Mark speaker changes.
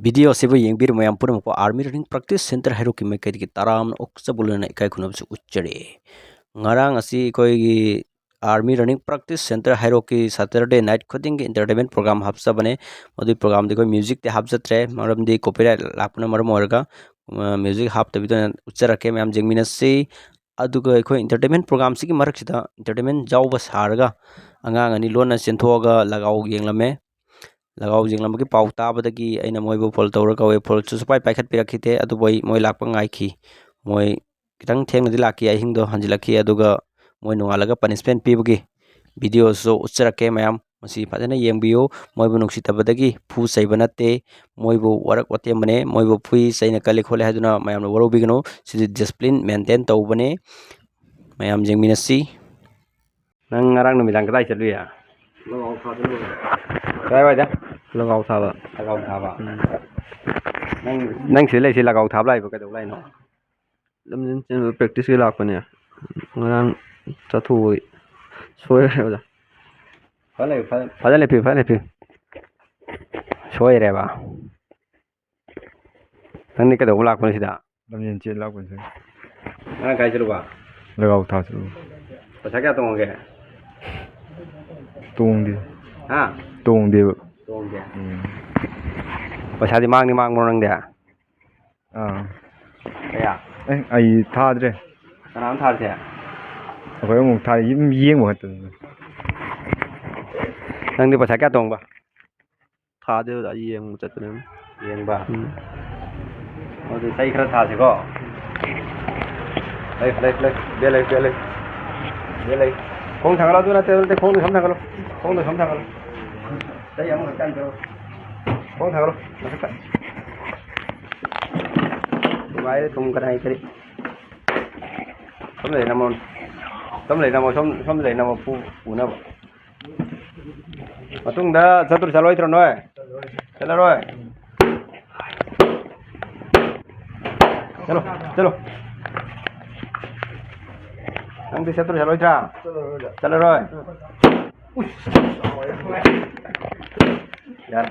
Speaker 1: video से येंबीर ma'am पुनमको आर्मी रनिंग प्रैक्टिस सेंटर हैरो की मैं कह ताराम ओक्सबुलना इकाई खुनबसे उच्चरे ngarang asi koi gi army running practice center hairo ki saturday night खुदिंग entertainment program hapsa bane modi program de koi music te hapsa tre maram de copyright lakna maram orga music hap tabi to uchara ke ma'am jengmina se aduga koi entertainment program si ki marak sida entertainment jawba sarga angang ani lona senthoga lagaw yenglame लगाव जिंगलम की पाउ ताबदगी अइना मोइबो fall तौर कवे fall सुसपाई पाइखत पिरखिते अदु बोई मोइ Lakpa ngaiki मोइ कितंग थेंगदि Laki अहिंग दो हंजिलखी अदुगा मोइ नुंगालगा पनिशमेंट पीबगी वीडियो सो उच्चरके मयाम मसी फजना येंबियो मोइबो नुक्सितबदगी फु सैब नते मोइबो वरक वते मने मोइबो फुई सैना कले खोले हदुना मयाम वरो बिगनो सिदि डिसिप्लिन मेंटेन तौबने मयाम जेंमिनसी नंग ngarang numitang kadai chatluya काय वायदा
Speaker 2: लगाव थाबा
Speaker 1: लगाव थाबा नंग से लेसे लगाव थाब लाइबो कदौ लाइनो
Speaker 2: लमजन चेन प्रैक्टिस के लापने ngarang चथु सोय रेबा
Speaker 1: फले फि सोय रेबा नंग कदौ लाकपन सिदा
Speaker 2: लमजन चेन लापन से
Speaker 1: nang kai chruba
Speaker 2: लगाव था चु
Speaker 1: पछा क्या तोंगे
Speaker 2: तोंदे
Speaker 1: हां
Speaker 2: तोंदे
Speaker 1: पछा दि मांग नंग दे या
Speaker 2: आई थाद्रे
Speaker 1: कनाम थारसे
Speaker 2: अखोय अमुक था येंबो हत
Speaker 1: नंग दि पछा क्या तोंबा
Speaker 2: थादे येंग चतने
Speaker 1: येंबा ओदि सही खरा थासे को ले खोंग थांगला दुना ते खोंग सम थांगलो खोंग सम थांगलो सही हम कान करो खोंग थांगलो नसका वाय तुम कराई करी सम ले नमो सम ले नमो पुना मतुंग दा चतुर चलोय त्रो नय चलो रोय चलो नंग दिसे तो चलो इधर चलो रोय यार